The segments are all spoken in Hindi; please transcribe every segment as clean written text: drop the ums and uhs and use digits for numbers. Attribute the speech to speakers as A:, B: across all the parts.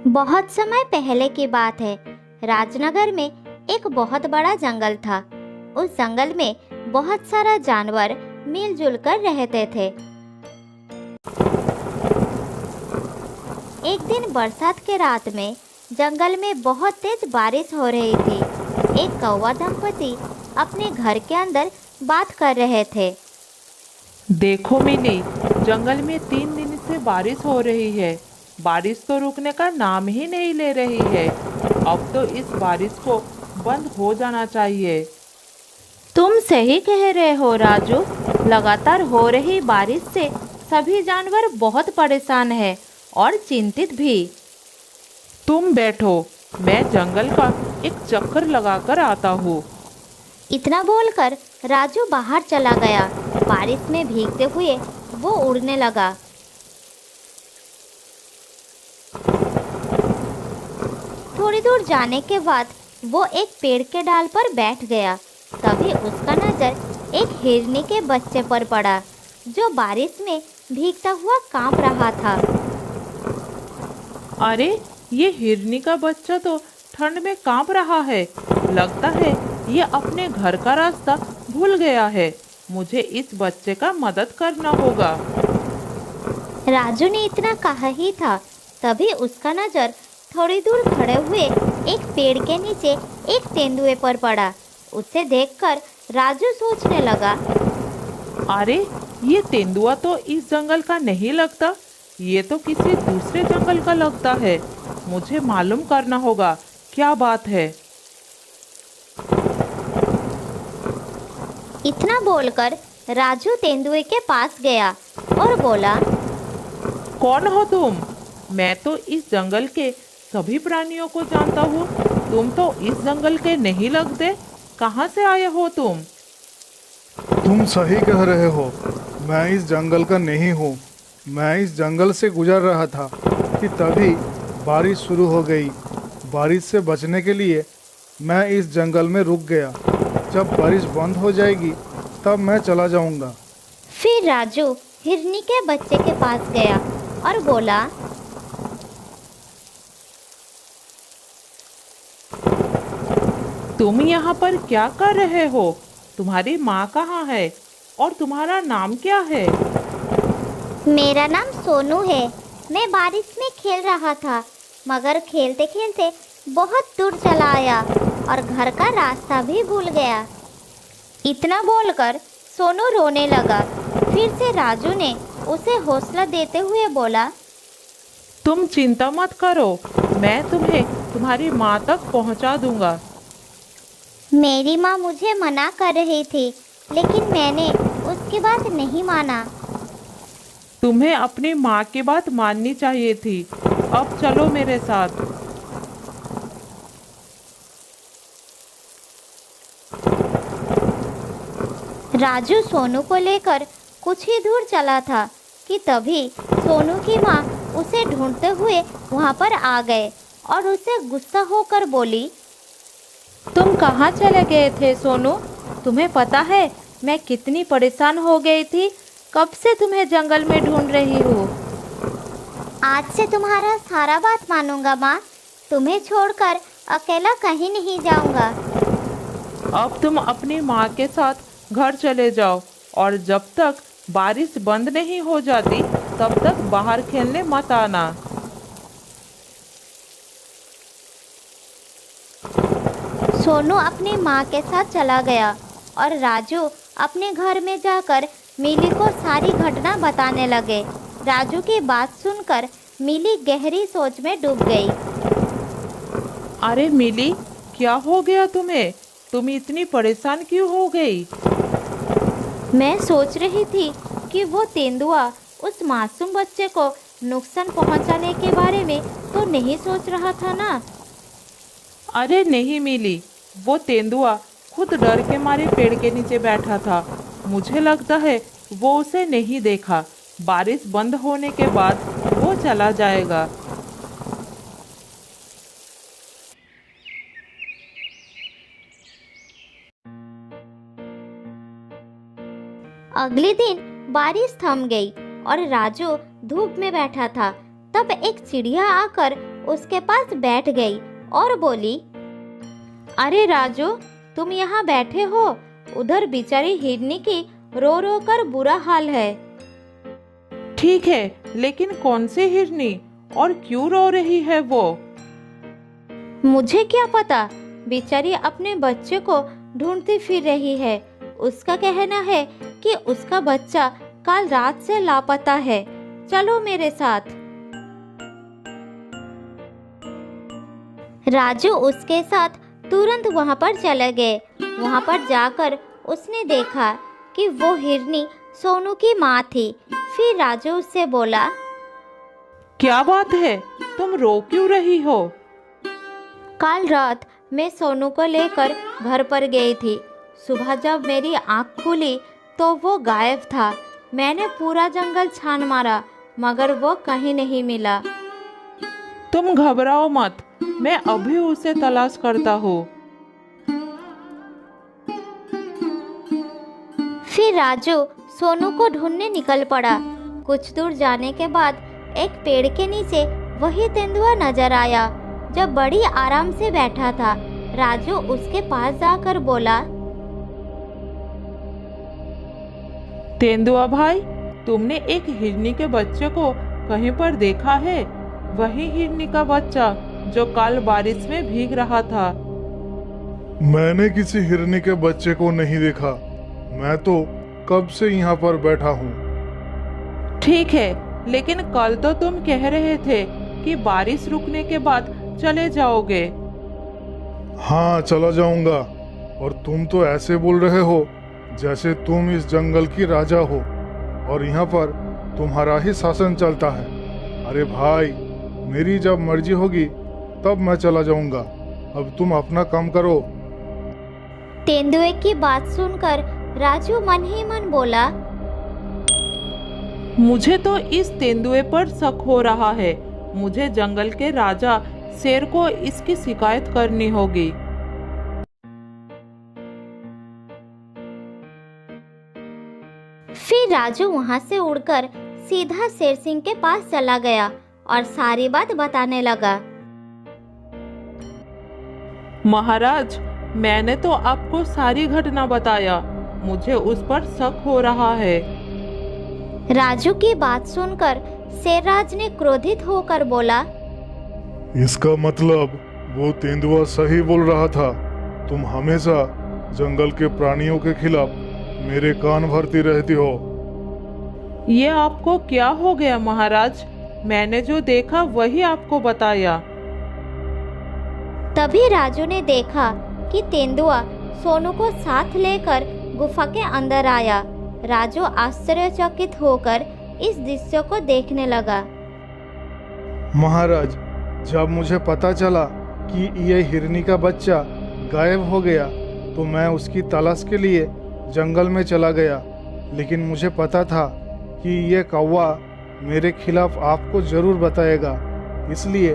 A: बहुत समय पहले की बात है। राजनगर में एक बहुत बड़ा जंगल था। उस जंगल में बहुत सारा जानवर मिलजुल कर रहते थे। एक दिन बरसात के रात में जंगल में बहुत तेज बारिश हो रही थी। एक कौवा दंपति अपने घर के अंदर बात कर रहे थे।
B: देखो मिली, जंगल में 3 दिन से बारिश हो रही है। बारिश तो रुकने का नाम ही नहीं ले रही है। अब तो इस बारिश को बंद हो जाना चाहिए। तुम सही कह रहे हो राजू। लगातार हो रही बारिश से सभी जानवर बहुत परेशान हैं और चिंतित भी। तुम बैठो, मैं जंगल का एक चक्कर लगाकर आता हूँ।
A: इतना बोलकर राजू बाहर चला गया। बारिश में भीगते हुए वो उड़ने लगा। थोड़ी दूर जाने के बाद वो एक पेड़ के डाल पर बैठ गया। तभी उसका नजर एक हिरनी के बच्चे पर पड़ा, जो बारिश में भीगता हुआ कांप रहा था।
B: अरे, ये हिरनी का बच्चा तो ठंड में कांप रहा है। लगता है ये अपने घर का रास्ता भूल गया है। मुझे इस बच्चे का मदद करना होगा।
A: राजू ने इतना कहा ही था, तभी उसका नजर थोड़ी दूर खड़े हुए एक पेड़ के नीचे एक तेंदुए पर पड़ा। उसे देखकर राजू सोचने लगा,
B: अरे, ये तेंदुआ तो इस जंगल का नहीं लगता। ये तो किसी दूसरे जंगल का लगता है। मुझे मालूम करना होगा क्या बात है।
A: इतना बोलकर राजू तेंदुए के पास गया और बोला,
B: कौन हो तुम? मैं तो इस जंगल के सभी प्राणियों को जानता हूँ। तुम तो इस जंगल के नहीं लगते। कहाँ से आए हो तुम?
C: तुम सही कह रहे हो, मैं इस जंगल का नहीं हूँ। मैं इस जंगल से गुजर रहा था कि तभी बारिश शुरू हो गई। बारिश से बचने के लिए मैं इस जंगल में रुक गया। जब बारिश बंद हो जाएगी तब मैं चला जाऊंगा।
A: फिर राजू हिरनी के बच्चे के पास गया और बोला,
B: तुम यहाँ पर क्या कर रहे हो? तुम्हारी माँ कहाँ है और तुम्हारा नाम क्या है?
A: मेरा नाम सोनू है। मैं बारिश में खेल रहा था, मगर खेलते खेलते बहुत दूर चला आया और घर का रास्ता भी भूल गया। इतना बोलकर सोनू रोने लगा। फिर से राजू ने उसे हौसला देते हुए बोला,
B: तुम चिंता मत करो, मैं तुम्हें तुम्हारी माँ तक पहुँचा दूंगा।
A: मेरी माँ मुझे मना कर रही थी, लेकिन मैंने उसकी बात नहीं माना।
B: तुम्हें अपनी माँ की बात माननी चाहिए थी। अब चलो मेरे साथ।
A: राजू सोनू को लेकर कुछ ही दूर चला था कि तभी सोनू की माँ उसे ढूंढते हुए वहाँ पर आ गए और उसे गुस्सा होकर बोली,
D: तुम कहाँ चले गए थे सोनू? तुम्हें पता है मैं कितनी परेशान हो गई थी। कब से तुम्हें जंगल में ढूंढ रही हूँ।
A: आज से तुम्हारा सारा बात मानूंगा माँ। तुम्हें छोड़कर अकेला कहीं नहीं जाऊंगा।
B: अब तुम अपनी माँ के साथ घर चले जाओ और जब तक बारिश बंद नहीं हो जाती तब तक बाहर खेलने मत आना।
A: सोनू अपनी माँ के साथ चला गया और राजू अपने घर में जाकर मिली को सारी घटना बताने लगे। राजू की बात सुनकर मिली गहरी सोच में डूब गई।
B: अरे मिली, क्या हो गया तुम्हें? तुम इतनी परेशान क्यों हो गई?
D: मैं सोच रही थी कि वो तेंदुआ उस मासूम बच्चे को नुकसान पहुंचाने के बारे में तो नहीं सोच रहा था ना।
B: अरे नहीं मिली, वो तेंदुआ खुद डर के मारे पेड़ के नीचे बैठा था। मुझे लगता है वो उसे नहीं देखा। बारिश बंद होने के बाद वो चला जाएगा।
A: अगले दिन बारिश थम गई और राजू धूप में बैठा था। तब एक चिड़िया आकर
D: उसके पास बैठ गई और बोली, अरे राजू, तुम यहाँ बैठे हो? उधर बेचारी हिरनी की रो रो कर बुरा हाल है।
B: ठीक है, लेकिन कौन सी हिरनी और क्यों रो रही है वो?
D: मुझे क्या पता, बेचारी अपने बच्चे को ढूंढती फिर रही है। उसका कहना है कि उसका बच्चा कल रात से लापता है। चलो मेरे साथ।
A: राजू उसके साथ तुरंत वहां पर चले गए। वहां पर जाकर उसने देखा कि वो हिरनी सोनू की माँ थी। फिर राजू उससे बोला,
B: क्या बात है, तुम रो क्यों रही हो?
D: कल रात मैं सोनू को लेकर घर पर गई थी। सुबह जब मेरी आँख खुली तो वो गायब था। मैंने पूरा जंगल छान मारा मगर वो कहीं नहीं मिला।
B: तुम घबराओ मत, मैं अभी उसे तलाश करता हूँ।
A: फिर राजू सोनू को ढूंढने निकल पड़ा। कुछ दूर जाने के बाद एक पेड़ के नीचे वही तेंदुआ नजर आया जो बड़ी आराम से बैठा था। राजू उसके पास जाकर बोला,
B: तेंदुआ भाई, तुमने एक हिरनी के बच्चे को कहीं पर देखा है? वही हिरनी का बच्चा जो कल बारिश में भीग रहा था।
C: मैंने किसी हिरनी के बच्चे को नहीं देखा। मैं तो कब से यहाँ पर बैठा हूँ।
B: ठीक है, लेकिन कल तो तुम कह रहे थे कि बारिश रुकने के बाद चले जाओगे।
C: हाँ, चला जाऊंगा। और तुम तो ऐसे बोल रहे हो जैसे तुम इस जंगल की राजा हो और यहाँ पर तुम्हारा ही शासन चलता है। अरे भाई, मेरी जब मर्जी होगी तब मैं चला जाऊंगा। अब तुम अपना काम करो।
A: तेंदुए की बात सुनकर राजू मन ही मन बोला,
B: मुझे तो इस तेंदुए पर शक हो रहा है। मुझे जंगल के राजा शेर को इसकी शिकायत करनी होगी।
A: फिर राजू वहां से उड़कर सीधा शेर सिंह के पास चला गया और सारी बात बताने लगा।
B: महाराज, मैंने तो आपको सारी घटना बताया। मुझे उस पर शक हो रहा है।
A: राजू की बात सुनकर शेरराज ने क्रोधित होकर बोला,
C: इसका मतलब वो तेंदुआ सही बोल रहा था। तुम हमेशा जंगल के प्राणियों के खिलाफ मेरे कान भरती रहती हो।
B: ये आपको क्या हो गया महाराज? मैंने जो देखा वही आपको बताया।
A: तभी राजू ने देखा कि तेंदुआ सोनू को साथ लेकर गुफा के अंदर आया। राजू आश्चर्यचकित होकर इस दृश्य को देखने लगा।
C: महाराज, जब मुझे पता चला कि ये हिरनी का बच्चा गायब हो गया तो मैं उसकी तलाश के लिए जंगल में चला गया। लेकिन मुझे पता था कि ये कौवा मेरे खिलाफ आपको जरूर बताएगा, इसलिए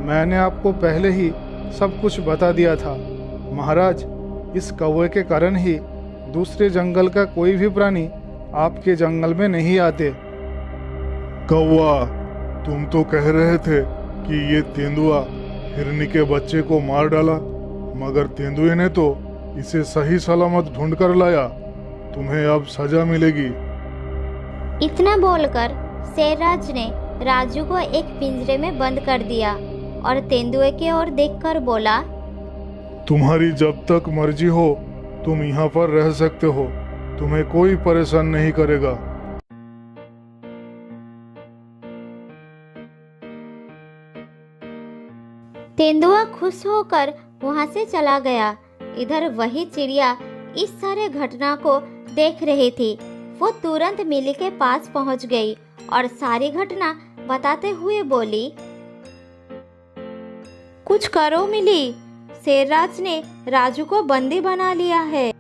C: मैंने आपको पहले ही सब कुछ बता दिया था। महाराज, इस कौवे के कारण ही दूसरे जंगल का कोई भी प्राणी आपके जंगल में नहीं आते। कौवा, तुम तो कह रहे थे कि ये तेंदुआ हिरनी के बच्चे को मार डाला, मगर तेंदुए ने तो इसे सही सलामत ढूंढ कर लाया। तुम्हें अब सजा मिलेगी।
A: इतना बोलकर शेरराज ने राजू को एक पिंजरे में बंद कर दिया और तेंदुए की ओर देखकर बोला,
C: तुम्हारी जब तक मर्जी हो तुम यहाँ पर रह सकते हो। तुम्हें कोई परेशान नहीं करेगा।
A: तेंदुआ खुश होकर वहां से चला गया। इधर वही चिड़िया इस सारे घटना को देख रही थी। वो तुरंत मिली के पास पहुंच गई और सारी घटना बताते हुए बोली,
D: कुछ करो मिली, शेरराज ने राजू को बंदी बना लिया है।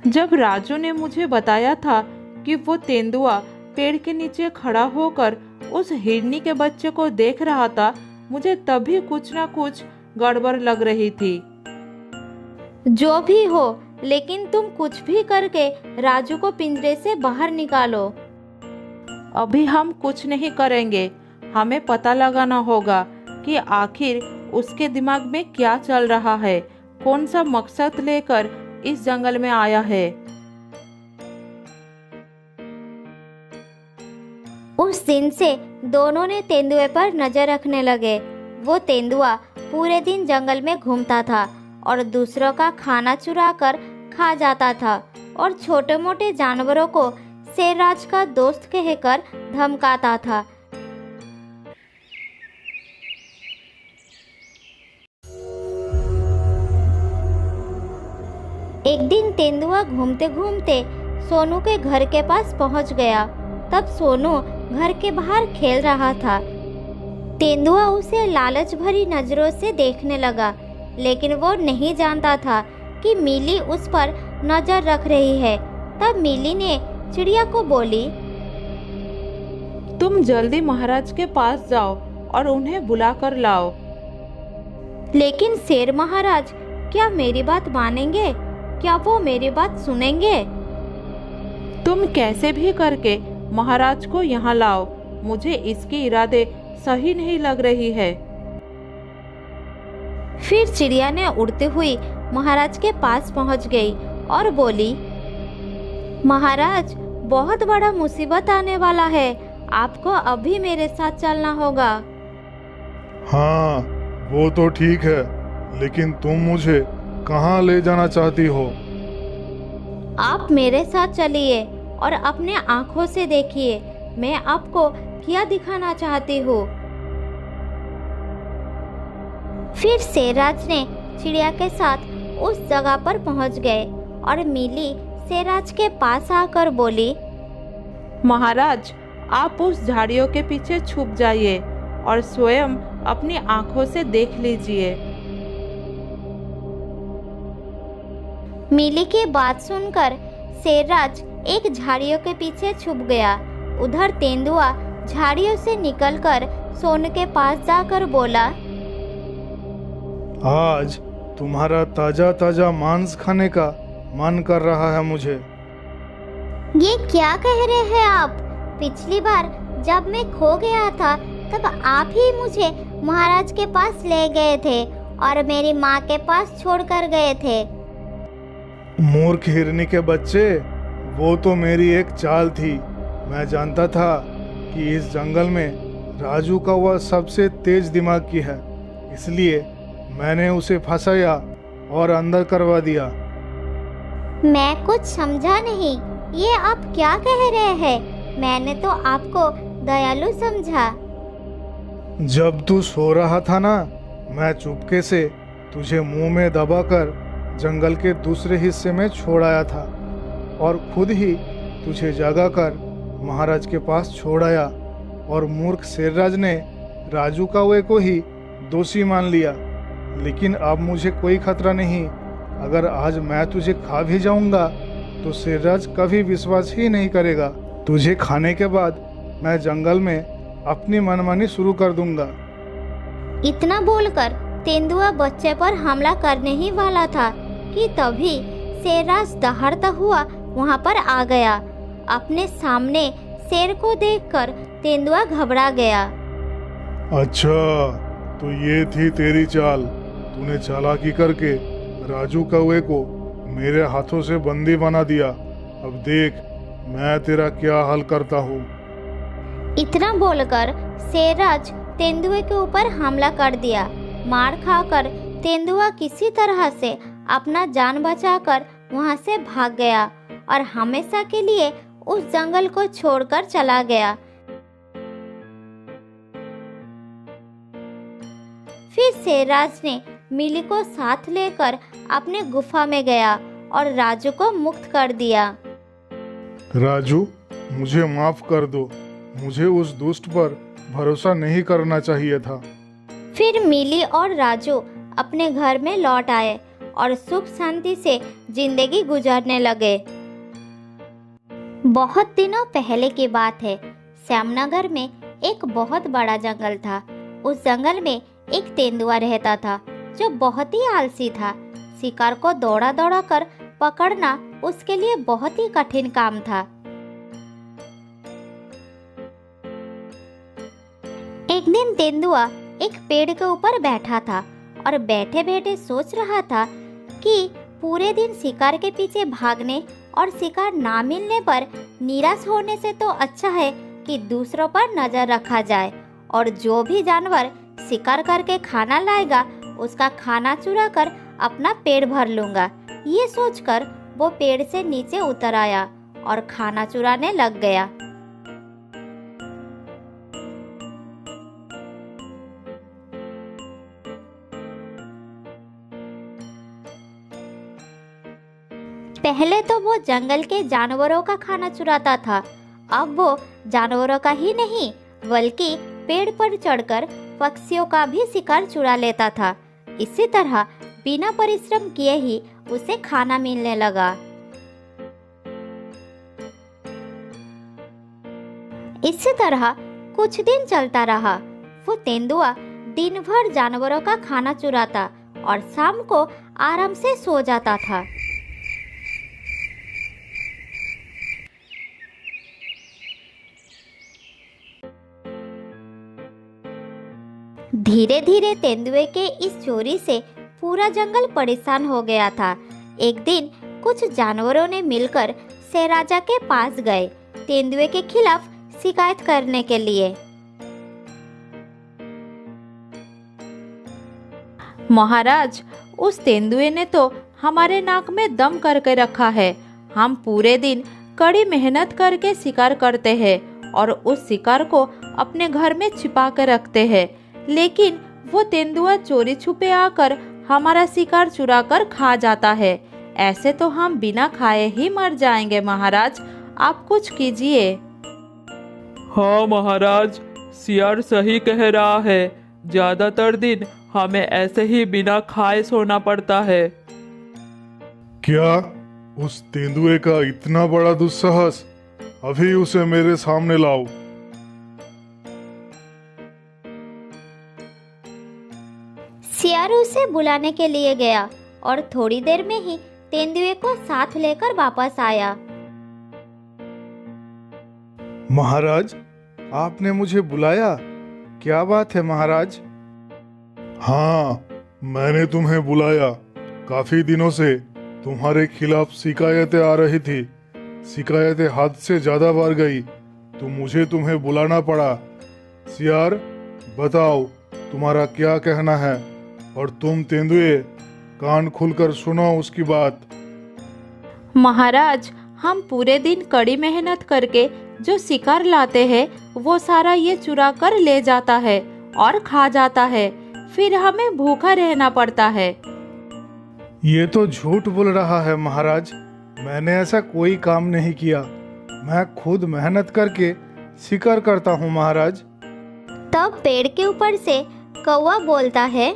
B: जब राजू ने मुझे बताया था कि वो तेंदुआ पेड़ के नीचे खड़ा होकर उस हिरनी के बच्चे को देख रहा था, मुझे तभी कुछ ना कुछ गड़बड़ लग रही थी।
D: जो भी हो, लेकिन तुम कुछ भी करके राजू को पिंजरे से बाहर निकालो।
B: अभी हम कुछ नहीं करेंगे। हमें पता लगाना होगा कि आखिर उसके दिमाग में क्या चल रहा है, कौन सा मकसद लेकर इस जंगल में आया है।
A: उस दिन से दोनों ने तेंदुए पर नजर रखने लगे। वो तेंदुआ पूरे दिन जंगल में घूमता था और दूसरों का खाना चुरा कर खा जाता था और छोटे मोटे जानवरों को शेरराज का दोस्त कहकर धमकाता था। एक दिन तेंदुआ घूमते घूमते सोनू के घर के पास पहुंच गया। तब सोनू घर के बाहर खेल रहा था। तेंदुआ उसे लालच भरी नजरों से देखने लगा, लेकिन वो नहीं जानता था कि मिली उस पर नजर रख रही है। तब मिली ने चिड़िया को बोली,
B: तुम जल्दी महाराज के पास जाओ और उन्हें बुला कर लाओ।
D: लेकिन शेर महाराज क्या मेरी बात मानेंगे? क्या वो मेरी बात सुनेंगे?
B: तुम कैसे भी करके महाराज को यहाँ लाओ, मुझे इसके इरादे सही नहीं लग रही है।
D: फिर चिड़िया ने उड़ते हुई महाराज के पास पहुंच गई और बोली, महाराज बहुत बड़ा मुसीबत आने वाला है, आपको अभी मेरे साथ चलना होगा।
C: हाँ, वो तो ठीक है, लेकिन तुम मुझे कहाँ ले जाना चाहती हो?
D: आप मेरे साथ चलिए और अपने आँखों से देखिए, मैं आपको क्या दिखाना चाहती हूँ।
A: फिर शेरराज ने चिड़िया के साथ उस जगह पर पहुंच गए और मिली शेरराज के पास आकर बोली,
B: महाराज आप उस झाड़ियों के पीछे छुप जाइए और स्वयं अपनी आंखों से देख लीजिए।
A: मिली की बात सुनकर शेरराज एक झाड़ियों के पीछे छुप गया। उधर तेंदुआ झाड़ियों से निकलकर सोनू के पास जाकर बोला,
C: आज तुम्हारा ताजा ताजा मांस खाने का मन कर रहा है मुझे।
A: ये क्या कह रहे हैं आप? पिछली बार जब मैं खो गया था तब आप ही मुझे महाराज के पास ले गए थे और मेरी माँ के पास छोड़कर गए थे।
C: मूर्ख हिरनी के बच्चे, वो तो मेरी एक चाल थी। मैं जानता था कि इस जंगल में राजू का वह सबसे तेज दिमाग की है, इसलिए मैंने उसे फंसाया और अंदर करवा दिया।
A: मैं कुछ समझा नहीं, ये आप क्या कह रहे हैं? मैंने तो आपको दयालु समझा।
C: जब तू सो रहा था ना, मैं चुपके से तुझे मुंह में दबाकर जंगल के दूसरे हिस्से में छोड़ आया था और खुद ही तुझे जगाकर महाराज के पास छोड़ आया और मूर्ख शेरराज ने राजू कावे को ही दोषी मान लिया। लेकिन अब मुझे कोई खतरा नहीं। अगर आज मैं तुझे खा भी जाऊंगा तो शेरराज कभी विश्वास ही नहीं करेगा। तुझे खाने के बाद मैं जंगल में अपनी मनमानी शुरू कर दूंगा।
A: इतना बोलकर तेंदुआ बच्चे पर हमला करने ही वाला था कि तभी शेरराज दहाड़ता हुआ वहां पर आ गया। अपने सामने शेर को देखकर तेंदुआ घबरा गया।
C: अच्छा, तो ये थी तेरी चाल। तूने चालाकी करके राजू कौवे को मेरे हाथों से बंदी बना दिया। अब देख मैं तेरा क्या हाल करता हूँ।
A: इतना बोलकर शेरराज तेंदुए के ऊपर हमला कर दिया। मार खाकर तेंदुआ किसी तरह से अपना जान बचाकर वहां से भाग गया और हमेशा के लिए उस जंगल को छोड़कर चला गया। फिर शेरराज ने मिली को साथ लेकर अपने गुफा में गया और राजू को मुक्त कर दिया।
C: राजू, मुझे माफ कर दो। मुझे उस दुष्ट पर भरोसा नहीं करना चाहिए था।
A: फिर मिली और राजू अपने घर में लौट आए और सुख शांति से जिंदगी गुजारने लगे। बहुत दिनों पहले की बात है। श्यामनगर में एक बहुत बड़ा जंगल था। उस जंगल में एक तेंदुआ रहता था जो बहुत ही आलसी था। शिकार को दौड़ा दौड़ा कर पकड़ना उसके लिए बहुत ही कठिन काम था। एक दिन तेंदुआ एक पेड़ के ऊपर बैठा था और बैठे बैठे सोच रहा था कि पूरे दिन शिकार के पीछे भागने और शिकार ना मिलने पर निराश होने से तो अच्छा है कि दूसरों पर नजर रखा जाए और जो भी जानवर शिकार करके खाना लाएगा उसका खाना चुरा कर अपना पेट भर लूंगा। ये सोचकर वो पेड़ से नीचे उतर आया और खाना चुराने लग गया। पहले तो वो जंगल के जानवरों का खाना चुराता था, अब वो जानवरों का ही नहीं बल्कि पेड़ पर चढ़कर पक्षियों का भी शिकार चुरा लेता था। इसी तरह बिना परिश्रम किए ही उसे खाना मिलने लगा। इसी तरह कुछ दिन चलता रहा। वो तेंदुआ दिन भर जानवरों का खाना चुराता और शाम को आराम से सो जाता था। धीरे धीरे तेंदुए के इस चोरी से पूरा जंगल परेशान हो गया था। एक दिन कुछ जानवरों ने मिलकर शेर राजा के पास गए तेंदुए के खिलाफ शिकायत करने के लिए।
D: महाराज, उस तेंदुए ने तो हमारे नाक में दम करके रखा है। हम पूरे दिन कड़ी मेहनत करके शिकार करते हैं और उस शिकार को अपने घर में छिपा कर रखते हैं, लेकिन वो तेंदुआ चोरी छुपे आकर हमारा शिकार चुरा कर खा जाता है। ऐसे तो हम बिना खाए ही मर जाएंगे। महाराज, आप कुछ कीजिए।
B: हाँ महाराज, सियार सही कह रहा है। ज्यादातर दिन हमें ऐसे ही बिना खाए सोना पड़ता है।
C: क्या उस तेंदुए का इतना बड़ा दुस्साहस? अभी उसे मेरे सामने लाओ।
A: सियार उसे बुलाने के लिए गया और थोड़ी देर में ही तेंदुए को साथ लेकर वापस आया।
C: महाराज, आपने मुझे बुलाया? क्या बात है महाराज? हाँ, मैंने तुम्हें बुलाया। काफी दिनों से तुम्हारे खिलाफ शिकायतें आ रही थी। शिकायतें हद से ज्यादा बढ़ गई तो मुझे तुम्हें बुलाना पड़ा। सियार, बताओ तुम्हारा क्या कहना है? और तुम तेंदुए, कान खुलकर सुनो उसकी बात।
D: महाराज, हम पूरे दिन कड़ी मेहनत करके जो शिकार लाते हैं वो सारा ये चुरा कर ले जाता है और खा जाता है, फिर हमें भूखा रहना पड़ता है।
C: ये तो झूठ बोल रहा है महाराज। मैंने ऐसा कोई काम नहीं किया। मैं खुद मेहनत करके शिकार करता हूँ महाराज।
A: तब पेड़ के ऊपर से कौवा बोलता है,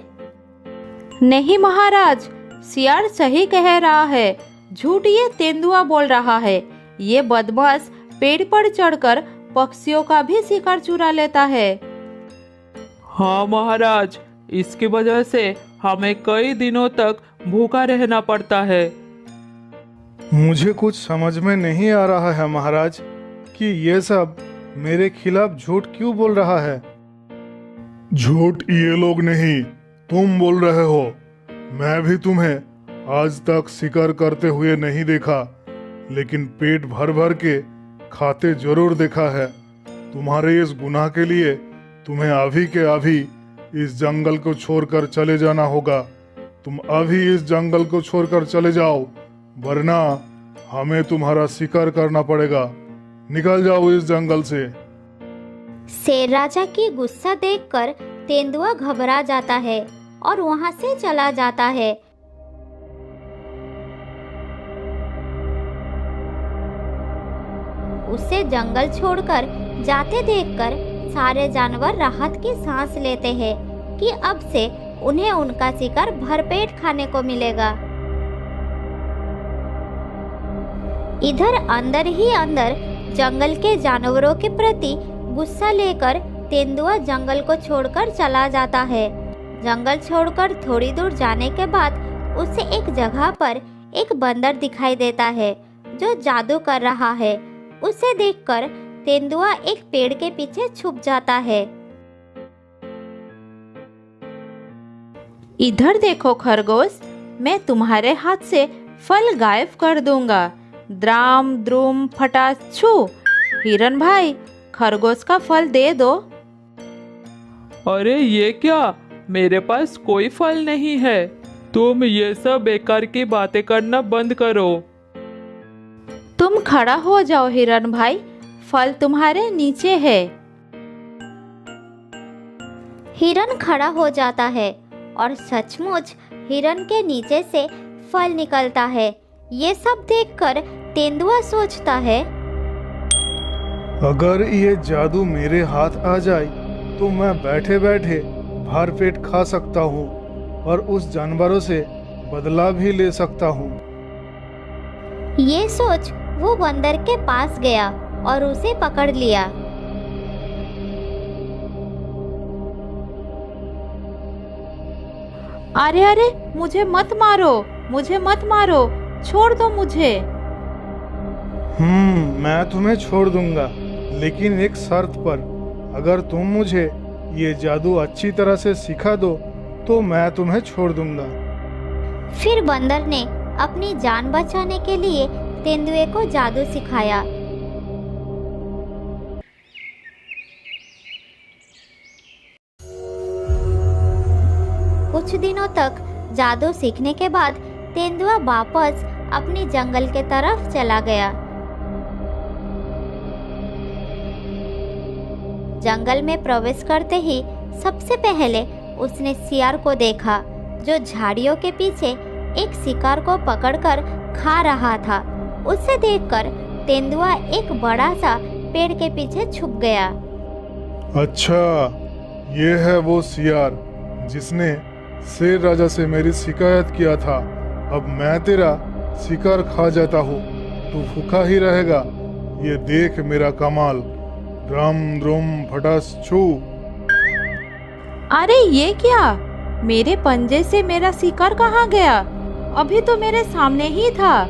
D: नहीं महाराज, सियार सही कह रहा है। झूठ ये तेंदुआ बोल रहा है। ये बदमाश पेड़ पर चढ़कर पक्षियों का भी शिकार चुरा लेता है।
B: हाँ महाराज, इसकी वजह से हमें कई दिनों तक भूखा रहना पड़ता है।
C: मुझे कुछ समझ में नहीं आ रहा है महाराज कि ये सब मेरे खिलाफ झूठ क्यों बोल रहा है। झूठ ये लोग नहीं, तुम बोल रहे हो। मैं भी तुम्हें आज तक शिकार करते हुए नहीं देखा, लेकिन पेट भर भर के खाते जरूर देखा है। तुम्हारे इस गुनाह के लिए तुम्हें अभी के अभी इस जंगल को छोड़कर चले जाना होगा। तुम अभी इस जंगल को छोड़कर चले जाओ, वरना हमें तुम्हारा शिकार करना पड़ेगा। निकल जाओ इस जंगल से।
A: शेर राजा की गुस्सा देखकर तेंदुआ घबरा जाता है और वहां से चला जाता है। उसे जंगल छोड़कर जाते देखकर सारे जानवर राहत की सांस लेते हैं कि अब से उन्हें उनका शिकार भरपेट खाने को मिलेगा। इधर अंदर ही अंदर जंगल के जानवरों के प्रति गुस्सा लेकर तेंदुआ जंगल को छोड़कर चला जाता है। जंगल छोड़कर थोड़ी दूर जाने के बाद उसे एक जगह पर एक बंदर दिखाई देता है जो जादू कर रहा है। उसे देखकर तेंदुआ एक पेड़ के पीछे छुप जाता है।
D: इधर देखो खरगोश, मैं तुम्हारे हाथ से फल गायब कर दूंगा। द्राम द्रुम फटास छू। हिरन भाई, खरगोश का फल दे दो।
B: अरे ये क्या, मेरे पास कोई फल नहीं है। तुम ये सब बेकार की बातें करना बंद करो।
D: तुम खड़ा हो जाओ हिरन भाई, फल तुम्हारे नीचे है।
A: हिरन खड़ा हो जाता है और सचमुच हिरन के नीचे से फल निकलता है। ये सब देखकर तेंदुआ सोचता है,
C: अगर ये जादू मेरे हाथ आ जाए तो मैं बैठे बैठे भर पेट खा सकता हूँ और उस जानवरों से बदला भी ले सकता हूँ।
A: ये सोच वो बंदर के पास गया और उसे पकड़ लिया।
D: अरे अरे, मुझे मत मारो, मुझे मत मारो, छोड़ दो मुझे।
C: मैं तुम्हें छोड़ दूंगा, लेकिन एक शर्त पर। अगर तुम मुझे ये जादू अच्छी तरह से सिखा दो तो मैं तुम्हें छोड़ दूंगा।
A: फिर बंदर ने अपनी जान बचाने के लिए तेंदुए को जादू सिखाया। कुछ दिनों तक जादू सीखने के बाद तेंदुआ वापस अपनी जंगल के तरफ चला गया। जंगल में प्रवेश करते ही सबसे पहले उसने सियार को देखा, जो झाड़ियों के पीछे एक शिकार को पकड़कर खा रहा था। उसे देखकर तेंदुआ एक बड़ा सा पेड़ के पीछे छुप गया।
C: अच्छा, ये है वो सियार जिसने शेर राजा से मेरी शिकायत किया था। अब मैं तेरा शिकार खा जाता हूँ, तू भूखा ही रहेगा। ये देख मेरा कमाल। ड्रम द्रुम फटास छू।
D: अरे ये क्या, मेरे पंजे से मेरा शिकार कहाँ गया? अभी तो मेरे सामने ही था।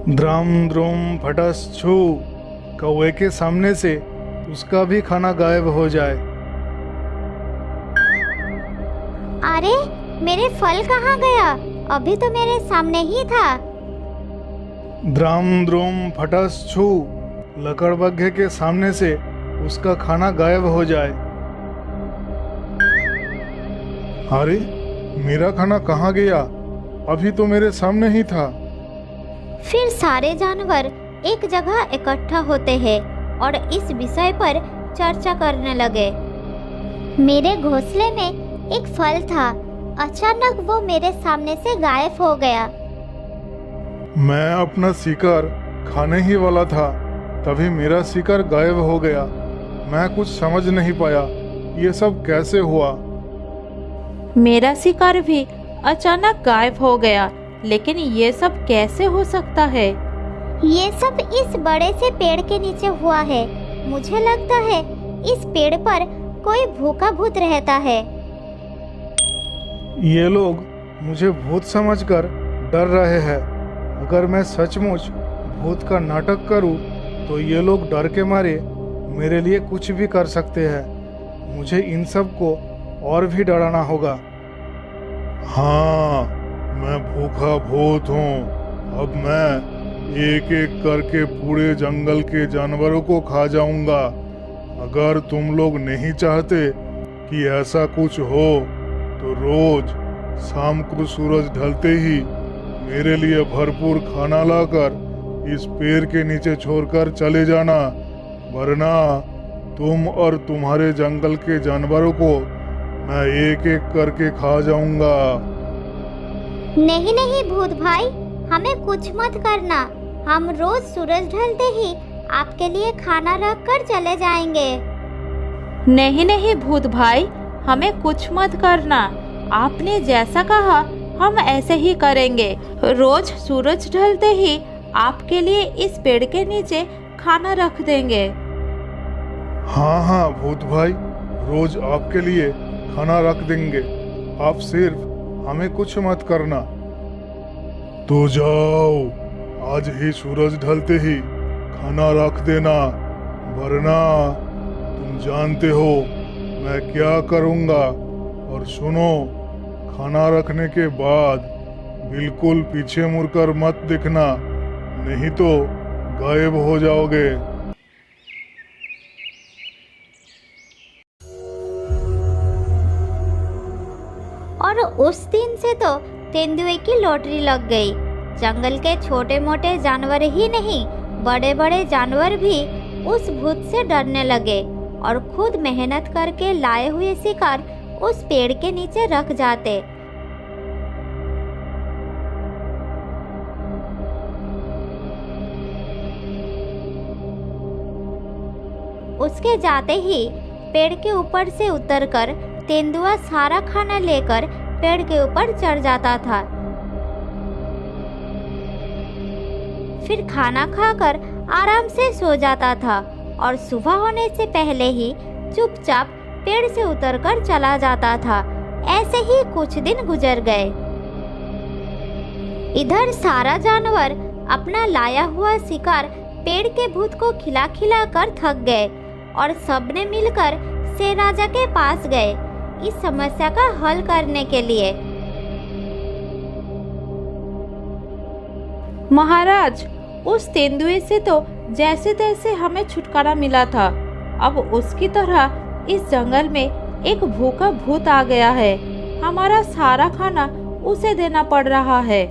C: ड्रम द्रुम फटास छू। कौवे के सामने से उसका भी खाना गायब हो जाए।
A: अरे मेरे फल कहाँ गया? अभी तो मेरे सामने ही था।
C: द्राम द्रोम फटास छू। लकड़बग्घे के सामने से उसका खाना गायब हो जाए। अरे मेरा खाना कहाँ गया? अभी तो मेरे सामने ही था।
A: फिर सारे जानवर एक जगह इकट्ठा होते हैं और इस विषय पर चर्चा करने लगे। मेरे घोंसले में एक फल था, अचानक वो मेरे सामने से गायब हो गया।
C: मैं अपना शिकार खाने ही वाला था, तभी मेरा शिकार गायब हो गया। मैं कुछ समझ नहीं पाया, ये सब कैसे हुआ?
D: मेरा शिकार भी अचानक गायब हो गया, लेकिन ये सब कैसे हो सकता है?
A: ये सब इस बड़े से पेड़ के नीचे हुआ है। मुझे लगता है इस पेड़ पर कोई भूखा भूत रहता है।
C: ये लोग मुझे भूत समझकर डर रहे हैं। अगर मैं सचमुच भूत का नाटक करूं, तो ये लोग डर के मारे मेरे लिए कुछ भी कर सकते हैं। मुझे इन सब को और भी डराना होगा। हाँ, मैं भूखा भूत हूँ। अब मैं एक एक करके पूरे जंगल के जानवरों को खा जाऊंगा। अगर तुम लोग नहीं चाहते कि ऐसा कुछ हो, तो रोज शाम को सूरज ढलते ही मेरे लिए भरपूर खाना लाकर इस पेड़ के नीचे छोड़कर चले जाना, वरना तुम और तुम्हारे जंगल के जानवरों को मैं एक एक करके खा जाऊंगा।
A: नहीं नहीं भूत भाई, हमें कुछ मत करना। हम रोज सूरज ढलते ही आपके लिए खाना रख कर चले जाएंगे।
D: नहीं नहीं भूत भाई, हमें कुछ मत करना। आपने जैसा कहा हम ऐसे ही करेंगे। रोज सूरज ढलते ही आपके लिए इस पेड़ के नीचे खाना रख देंगे।
C: हाँ हाँ भूत भाई, रोज आपके लिए खाना रख देंगे। आप सिर्फ हमें कुछ मत करना। तो जाओ, आज ही सूरज ढलते ही खाना रख देना, वरना तुम जानते हो मैं क्या करूँगा। और सुनो, खाना रखने के बाद बिल्कुल पीछे मुड़कर मत दिखना, नहीं तो गायब हो जाओगे।
A: और उस दिन से तो तेंदुए की लॉटरी लग गई। जंगल के छोटे मोटे जानवर ही नहीं, बड़े बड़े जानवर भी उस भूत से डरने लगे और खुद मेहनत करके लाए हुए शिकार उस पेड़ के नीचे रख जाते। उसके जाते ही पेड़ के ऊपर से उतरकर तेंदुआ सारा खाना लेकर पेड़ के ऊपर चढ़ जाता था। फिर खाना खाकर आराम से सो जाता था और सुबह होने से पहले ही चुपचाप पेड़ से उतरकर चला जाता था। ऐसे ही कुछ दिन गुजर गए। इधर सारा जानवर अपना लाया हुआ शिकार पेड़ के भूत को खिला खिला कर थक गए और सबने मिलकर शेर राजा के पास गए इस समस्या का हल करने के लिए।
D: महाराज, उस तेंदुए से तो जैसे तैसे हमें छुटकारा मिला था, अब उसकी तरह इस जंगल में एक भूखा भूत आ गया है। हमारा सारा खाना उसे देना पड़ रहा है।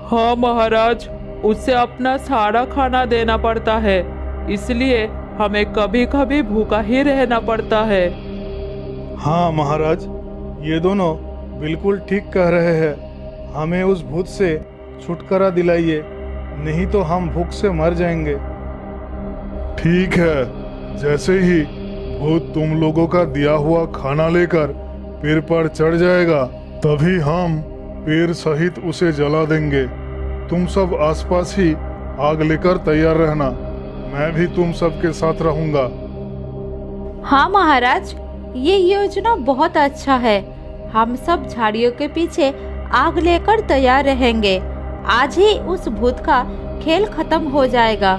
B: हाँ महाराज, उसे अपना सारा खाना देना पड़ता है, इसलिए हमें कभी कभी भूखा ही रहना पड़ता है।
C: हाँ महाराज, ये दोनों बिल्कुल ठीक कह रहे हैं। हमें उस भूत से छुटकारा दिलाइए, नहीं तो हम भूख से मर जाएंगे। ठीक है, जैसे ही भूत तुम लोगों का दिया हुआ खाना लेकर पेड़ पर चढ़ जाएगा, तभी हम पेड़ सहित उसे जला देंगे। तुम सब आसपास ही आग लेकर तैयार रहना, मैं भी तुम सबके साथ रहूंगा।
D: हाँ महाराज, ये योजना बहुत अच्छा है। हम सब झाड़ियों के पीछे आग लेकर तैयार रहेंगे। आज ही उस भूत का खेल खत्म हो जाएगा।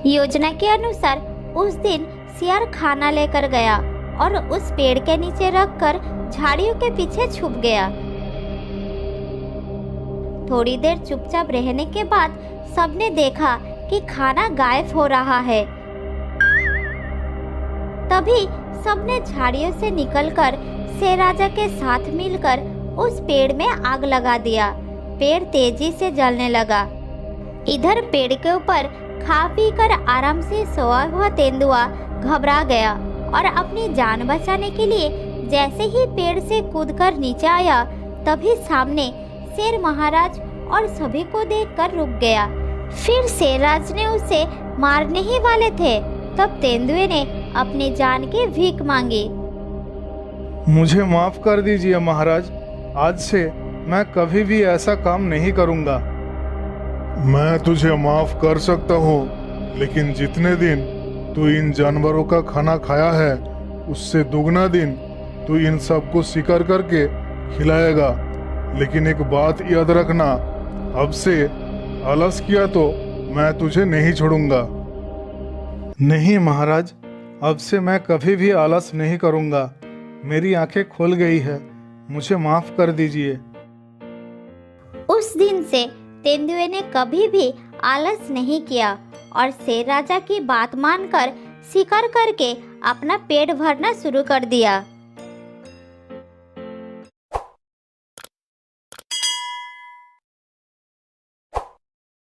A: योजना के अनुसार उस दिन शेर खाना लेकर गया और उस पेड़ के नीचे रखकर झाड़ियों के पीछे छुप गया। थोड़ी देर चुपचाप रहने के बाद सबने देखा कि खाना गायब हो रहा है। तभी सबने झाड़ियों से निकलकर शेर राजा के साथ मिलकर उस पेड़ में आग लगा दिया। पेड़ तेजी से जलने लगा। इधर पेड़ के ऊपर खा पी कर आराम से सोया हुआ तेंदुआ घबरा गया और अपनी जान बचाने के लिए जैसे ही पेड़ से कूदकर नीचे आया, तभी सामने शेर महाराज और सभी को देखकर रुक गया। फिर शेरराज ने उसे मारने ही वाले थे, तब तेंदुए ने अपनी जान की भीख मांगी।
C: मुझे माफ कर दीजिए महाराज, आज से मैं कभी भी ऐसा काम नहीं करूंगा। मैं तुझे माफ कर सकता हूँ, लेकिन जितने दिन तू इन जानवरों का खाना खाया है, उससे दुगना दिन तू इन सबको शिकार करके खिलाएगा। लेकिन एक बात याद रखना, अब से आलस किया तो मैं तुझे नहीं छोड़ूंगा। नहीं महाराज, अब से मैं कभी भी आलस नहीं करूंगा। मेरी आंखें खुल गई है, मुझे माफ कर दीजिए।
A: उस दिन से तेंदुए ने कभी भी आलस नहीं किया और शेर राजा की बात मानकर शिकार करके अपना पेट भरना शुरू कर दिया।